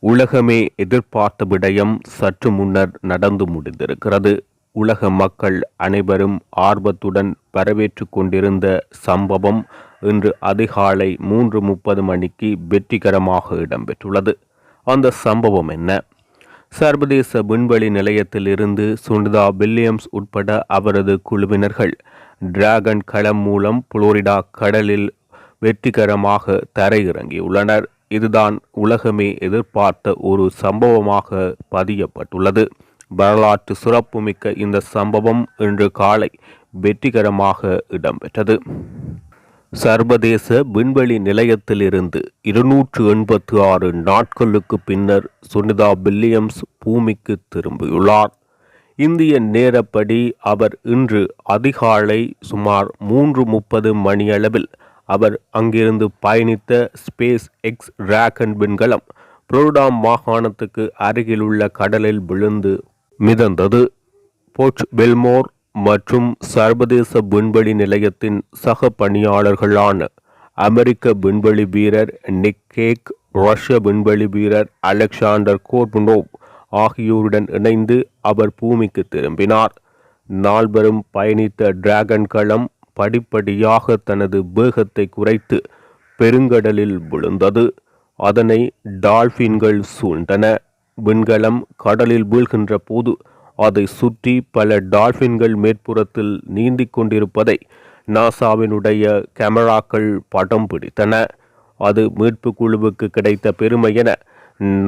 உலகமே எதிர்பார்த்த விடயம் சற்று முன்னர் நடந்து முடிந்திருக்கிறது. உலக மக்கள் அனைவரும் ஆர்வத்துடன் வரவேற்று கொண்டிருந்த சம்பவம் இன்று அதிகாலை 3:30 மணிக்கு வெற்றிகரமாக இடம்பெற்றுள்ளது. அந்த சம்பவம் என்ன? சர்வதேச விண்வெளி நிலையத்தில் இருந்து சுனிதா வில்லியம்ஸ் உட்பட அவரது குழுவினர்கள் டிராகன் களம் மூலம் புளோரிடா கடலில் வெற்றிகரமாக தரையிறங்கியுள்ளனர். இதுதான் உலகமே எதிர்பார்த்த ஒரு சம்பவமாக பதியப்பட்டுள்ளது. வரலாற்று சிறப்புமிக்க இந்த சம்பவம் இன்று காலை வெற்றிகரமாக இடம்பெற்றது. சர்வதேச விண்வெளி நிலையத்திலிருந்து 286 நாட்களுக்கு பின்னர் சுனிதா வில்லியம்ஸ் பூமிக்கு திரும்பியுள்ளார். இந்திய நேரப்படி அவர் இன்று அதிகாலை சுமார் 3:30 மணியளவில் அவர் அங்கிருந்து பயணித்த ஸ்பேஸ் எக்ஸ் டிராகன் விண்கலம் புளோரிடா மாகாணத்துக்கு அருகிலுள்ள கடலில் விழுந்து மிதந்தது. போர்ட் பெல்மோர் மற்றும் சர்வதேச விண்வெளி நிலையத்தின் சக பணியாளர்களான அமெரிக்க விண்வெளி வீரர் நிக் கேக், ரஷ்ய விண்வெளி வீரர் அலெக்சாண்டர் கோர்புனோவ் ஆகியோருடன் இணைந்து அவர் பூமிக்கு திரும்பினார். நால்வரும் பயணித்த டிராகன் களம் படிப்படியாக தனது வேகத்தை குறைத்து பெருங்கடலில் விழுந்தது. அதனை டால்பின்கள் சூழ்ந்தன. விண்கலம் கடலில் வீழ்கின்ற போது அதை சுற்றி பல டால்பின்கள் மேற்புறத்தில் நீந்திக் கொண்டிருப்பதை நாசாவினுடைய கேமராக்கள் படம் பிடித்தன. அது மீட்பு குழுவுக்கு கிடைத்த பெருமை என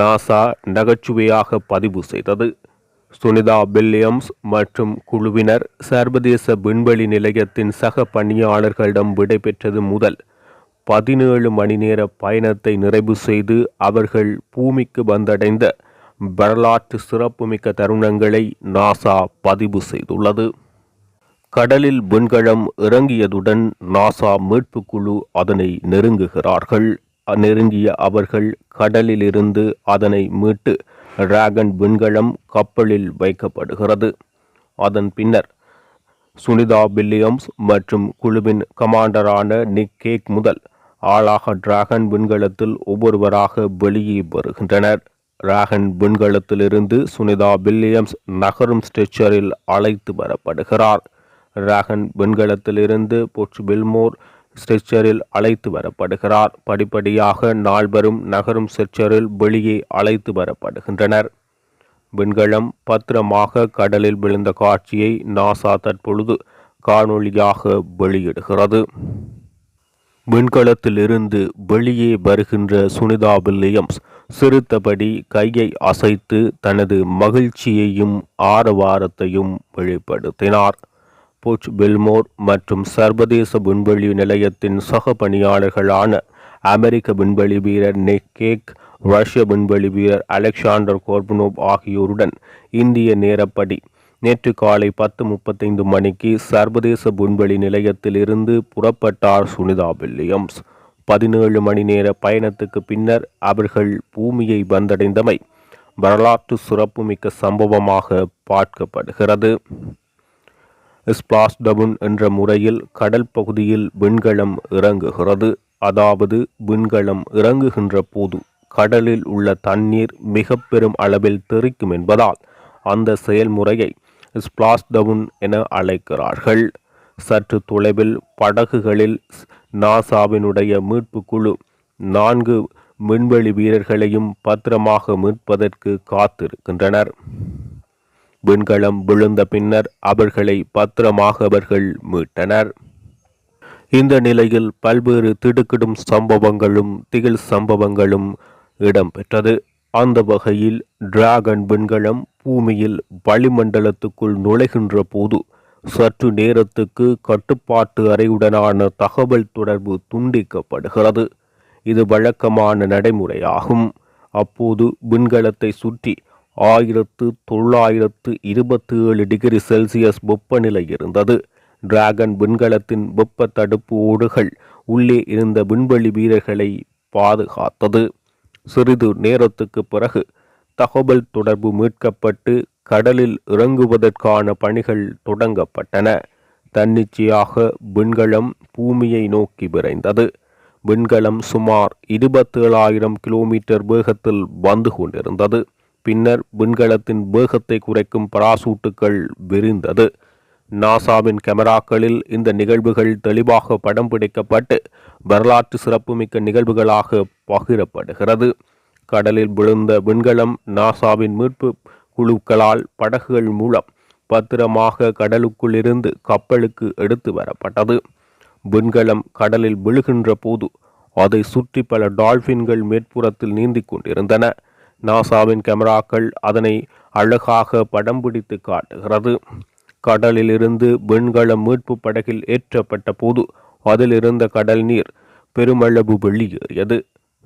நாசா நகைச்சுவையாக பதிவு செய்தது. சுனிதா வில்லியம்ஸ் மற்றும் குழுவினர் சர்வதேச விண்வெளி நிலையத்தின் சக பணியாளர்களிடம் விடைபெற்றது முதல் 17 மணி நேர பயணத்தை நிறைவு செய்து அவர்கள் பூமிக்கு வந்தடைந்த வரலாற்று சிறப்புமிக்க தருணங்களை நாசா பதிவு செய்துள்ளது. கடலில் விண்கலம் இறங்கியதுடன் நாசா மீட்பு குழு அதனை நெருங்குகிறார்கள். நெருங்கிய அவர்கள் கடலில் இருந்து அதனை மீட்டு டிராகன் விண்கலம் கப்பலில் வைக்கப்படுகிறது. அதன் பின்னர் சுனிதா வில்லியம்ஸ் மற்றும் குழுவின் கமாண்டரான நிக் கேக் முதல் ஆளாக டிராகன் விண்கலத்தில் ஒவ்வொருவராக வெளியே வருகின்றனர். டிராகன் விண்கலத்திலிருந்து சுனிதா வில்லியம்ஸ் நகரும் ஸ்ட்ரெச்சரில் அழைத்து வரப்படுகிறார். டிராகன் விண்கலத்திலிருந்து போர்ட் பெல்மோர் ஸ்ட்ரெச்சரில் அழைத்து வரப்படுகிறார். படிப்படியாக நால்வரும் நகரும் ஸ்ட்ரெச்சரில் வெளியே அழைத்து வரப்படுகின்றனர். விண்கலம் பத்திரமாக கடலில் விழுந்த காட்சியை நாசா தற்பொழுது காணொளியாக வெளியிடுகிறது. விண்கலத்திலிருந்து வெளியே வருகின்ற சுனிதா வில்லியம்ஸ் சிரித்தபடி கையை அசைத்து தனது மகிழ்ச்சியையும் ஆரவாரத்தையும் வெளிப்படுத்தினார். போர்ட் பெல்மோர் மற்றும் சர்வதேச விண்வெளி நிலையத்தின் சக பணியாளர்களான அமெரிக்க விண்வெளி வீரர் நிக் கேக், ரஷ்ய விண்வெளி வீரர் அலெக்சாண்டர் கோர்புனோவ் ஆகியோருடன் இந்திய நேரப்படி நேற்று காலை 10:35 மணிக்கு சர்வதேச விண்வெளி நிலையத்தில் இருந்து புறப்பட்டார் சுனிதா வில்லியம்ஸ். 17 மணி நேர பயணத்துக்கு பின்னர் அவர்கள் பூமியை வந்தடைந்தமை வரலாற்று சிறப்புமிக்க சம்பவமாக பார்க்கப்படுகிறது. ஸ்பிளாஷ்டவுன் என்ற முறையில் கடல் பகுதியில் விண்கலம் இறங்குகிறது. அதாவது விண்கலம் இறங்குகின்ற போது கடலில் உள்ள தண்ணீர் மிக பெரும் அளவில் தெறிக்கும் என்பதால் அந்த செயல்முறையை ஸ்பிளாஷ்டவுன் என அழைக்கிறார்கள். சற்று தொலைவில் படகுகளில் நாசாவினுடைய மீட்பு குழு 4 விண்வெளி வீரர்களையும் பத்திரமாக மீட்பதற்கு காத்திருக்கின்றனர். விண்கலம் விழுந்த பின்னர் அவர்களை பத்திரமாக அவர்கள் மீட்டனர். இந்த நிலையில் பல்வேறு திடுக்கிடும் சம்பவங்களும் திகில் சம்பவங்களும் இடம்பெற்றது. அந்த வகையில் டிராகன் விண்கலம் பூமியில் வளிமண்டலத்துக்குள் நுழைகின்ற போது சற்று நேரத்துக்கு கட்டுப்பாட்டு அறையுடனான தகவல் தொடர்பு துண்டிக்கப்படுகிறது. இது வழக்கமான நடைமுறையாகும். அப்போது விண்கலத்தை சுற்றி 1927 டிகிரி செல்சியஸ் வெப்பநிலை இருந்தது. டிராகன் விண்கலத்தின் வெப்ப தடுப்பு ஓடுகள் உள்ளே இருந்த விண்வெளி வீரர்களை பாதுகாத்தது. சிறிது நேரத்துக்கு பிறகு தகவல் தொடர்பு மீட்கப்பட்டு கடலில் இறங்குவதற்கான பணிகள் தொடங்கப்பட்டன. தன்னிச்சையாக விண்கலம் பூமியை நோக்கி விரைந்தது. விண்கலம் சுமார் 27,000 கிலோமீட்டர் வேகத்தில் வந்து கொண்டிருந்தது. பின்னர் விண்கலத்தின் வேகத்தை குறைக்கும் பராசூட்டுகள் விரிந்தது. நாசாவின் கேமராக்களில் இந்த நிகழ்வுகள் தெளிவாக படம் பிடிக்கப்பட்டு வரலாற்று சிறப்புமிக்க நிகழ்வுகளாக பகிரப்படுகிறது. கடலில் விழுந்த விண்கலம் நாசாவின் மீட்பு குழுக்களால் படகுகள் மூலம் பத்திரமாக கடலுக்குள் இருந்து கப்பலுக்கு எடுத்து வரப்பட்டது. விண்கலம் கடலில் விழுகின்ற போது அதை சுற்றி பல டால்பின்கள் மேற்புறத்தில் நீந்திக் கொண்டிருந்தன. நாசாவின் கேமராக்கள் அதனை அழகாக படம் பிடித்து காட்டுகிறது. கடலில் இருந்து விண்கல மீட்பு படகில் ஏற்றப்பட்ட போது அதில் இருந்த கடல் நீர் பெருமளவு வெளியேறியது.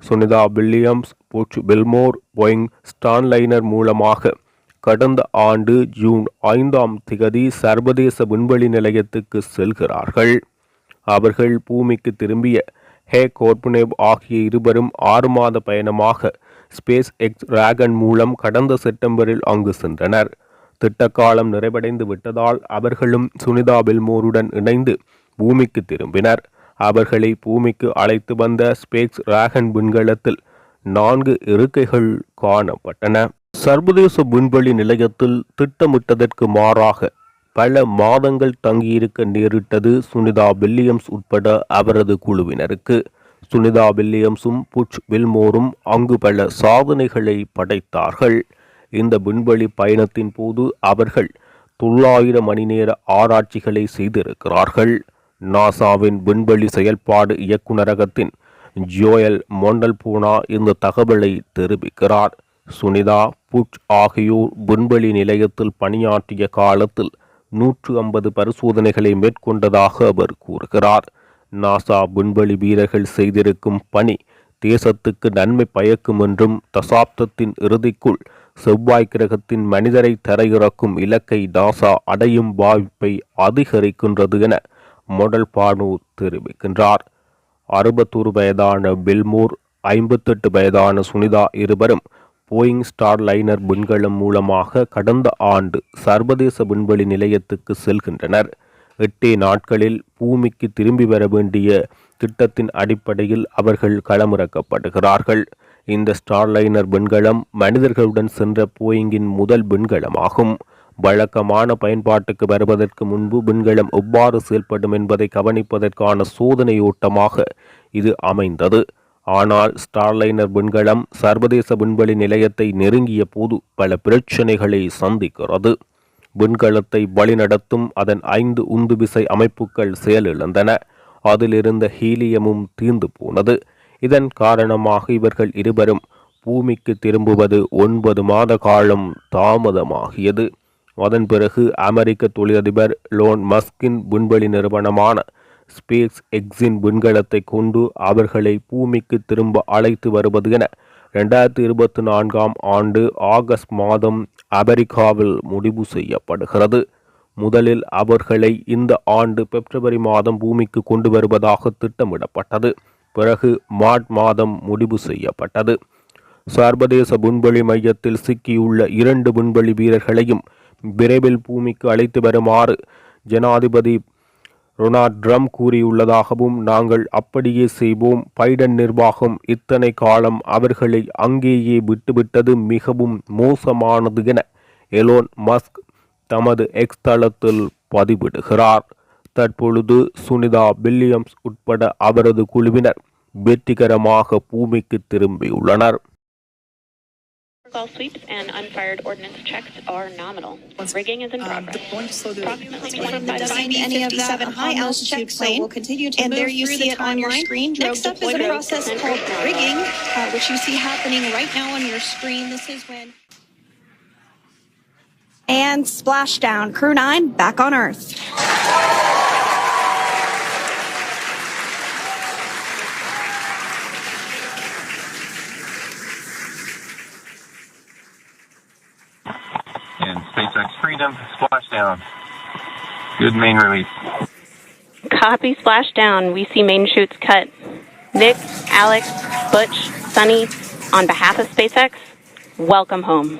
Sunita Williams, Butch Wilmore Boeing Starliner மூலமாக கடந்த ஆண்டு ஜூன் 5 சர்வதேச விண்வெளி நிலையத்துக்கு செல்கிறார்கள். அவர்கள் பூமிக்கு திரும்பிய ஹே கோர்பனேவ் ஆகிய இருவரும் 6 மாத பயணமாக ஸ்பேஸ் எக்ஸ் டிராகன் மூலம் கடந்த செப்டம்பரில் அங்கு சென்றனர். திட்டக்காலம் நிறைவடைந்து விட்டதால் அவர்களும் சுனிதா வில்மோருடன் இணைந்து பூமிக்கு திரும்பினர். அவர்களை பூமிக்கு அழைத்து வந்த ஸ்பேஸ் டிராகன் விண்கலத்தில் 4 இருக்கைகள் காணப்பட்டன. சர்வதேச விண்வெளி நிலையத்தில் திட்டமிட்டதற்கு மாறாக பல மாதங்கள் தங்கியிருக்க நேரிட்டது சுனிதா வில்லியம்ஸ் உட்பட அவரது குழுவினருக்கு. சுனிதா வில்லியம்ஸும் புஷ் வில்மோரும் அங்கு பல சாதனைகளை படைத்தார்கள். இந்த விண்வெளி பயணத்தின் போது அவர்கள் 900 மணி நேர ஆராய்ச்சிகளை செய்திருக்கிறார்கள். நாசாவின் விண்வெளி செயல்பாடு இயக்குநரகத்தின் ஜோயல் மொண்டல்பூனா இந்த தகவலை தெரிவிக்கிறார். சுனிதா, புஷ் ஆகியோர் விண்வெளி நிலையத்தில் பணியாற்றிய காலத்தில் 150 பரிசோதனைகளை மேற்கொண்டதாக அவர் கூறுகிறார். நாசா விண்வெளி வீரர்கள் செய்திருக்கும் பணி தேசத்துக்கு நன்மை பயக்கும் என்றும் தசாப்தத்தின் இறுதிக்குள் செவ்வாய் கிரகத்தின் மனிதரை தரையிறக்கும் இலக்கை நாசா அடையும் வாய்ப்பை அதிகரிக்கின்றது என மொடல் பானு தெரிவிக்கின்றார். 61 வயதான வில்மோர், 58 வயதான சுனிதா இருவரும் போயிங் ஸ்டார்லைனர் விண்கலம் மூலமாக கடந்த ஆண்டு சர்வதேச விண்வெளி நிலையத்துக்கு செல்கின்றனர். 8 நாட்களில் பூமிக்கு திரும்பி வர வேண்டிய திட்டத்தின் அடிப்படையில் அவர்கள் களமிறக்கப்படுகிறார்கள். இந்த ஸ்டார்லைனர் விண்கலம் மனிதர்களுடன் சென்ற போயிங்கின் முதல் விண்கலமாகும். வழக்கமான பயன்பாட்டுக்கு வருவதற்கு முன்பு விண்கலம் எவ்வாறு செயல்படும் என்பதை கவனிப்பதற்கான சோதனையோட்டமாக இது அமைந்தது. ஆனால் ஸ்டார்லைனர் விண்கலம் சர்வதேச விண்வெளி நிலையத்தை நெருங்கிய போது பல பிரச்சனைகளை சந்திக்கிறது. விண்கலத்தை வழிநடத்தும் அதன் 5 உந்து விசை அமைப்புகள் செயலிழந்தன. அதிலிருந்த ஹீலியமும் தீர்ந்து போனது. இதன் காரணமாக இவர்கள் இருவரும் பூமிக்கு திரும்புவது 9 மாத காலம் தாமதமாகியது. அதன் பிறகு அமெரிக்க தொழிலதிபர் லோன் மஸ்கின் விண்வெளி நிறுவனமான ஸ்பேஸ் எக்ஸின் விண்கலத்தை கொண்டு அவர்களை பூமிக்கு திரும்ப அழைத்து வருவது என 2024 ஆண்டு ஆகஸ்ட் மாதம் அமெரிக்காவில் முடிவு செய்யப்படுகிறது. முதலில் அவர்களை இந்த ஆண்டு பிப்ரவரி மாதம் பூமிக்கு கொண்டு வருவதாக திட்டமிடப்பட்டது. பிறகு மார்ச் மாதம் முடிவு செய்யப்பட்டது. சர்வதேச விண்வெளி மையத்தில் சிக்கியுள்ள 2 விண்வெளி வீரர்களையும் விரைவில் பூமிக்கு அழைத்து வருமாறு ஜனாதிபதி டொனால்ட் ட்ரம்ப் கூறியுள்ளதாகவும், நாங்கள் அப்படியே செய்வோம். பைடன் நிர்வாகம் இத்தனை காலம் அவர்களை அங்கேயே விட்டுவிட்டது மிகவும் மோசமானது என எலோன் மஸ்க் தமது எக்ஸ் தளத்தில் பதிவிடுகிறார். தற்பொழுது சுனிதா வில்லியம்ஸ் உட்பட அவரது குழுவினர் வெற்றிகரமாக பூமிக்கு திரும்பியுள்ளனர். All sweeps and unfired ordnance checks are nominal. Rigging is in progress. Approximately 25 high altitude plane, we'll continue to and move there you see it on your screen. Next up is a process called rigging, which you see happening right now on your screen. This is when and splashdown. Crew 9 back on Earth. And SpaceX Freedom, splashdown. Good main release. Copy, splashdown. We see main chutes cut. Nick, Alex, Butch, Sunny, on behalf of SpaceX, welcome home.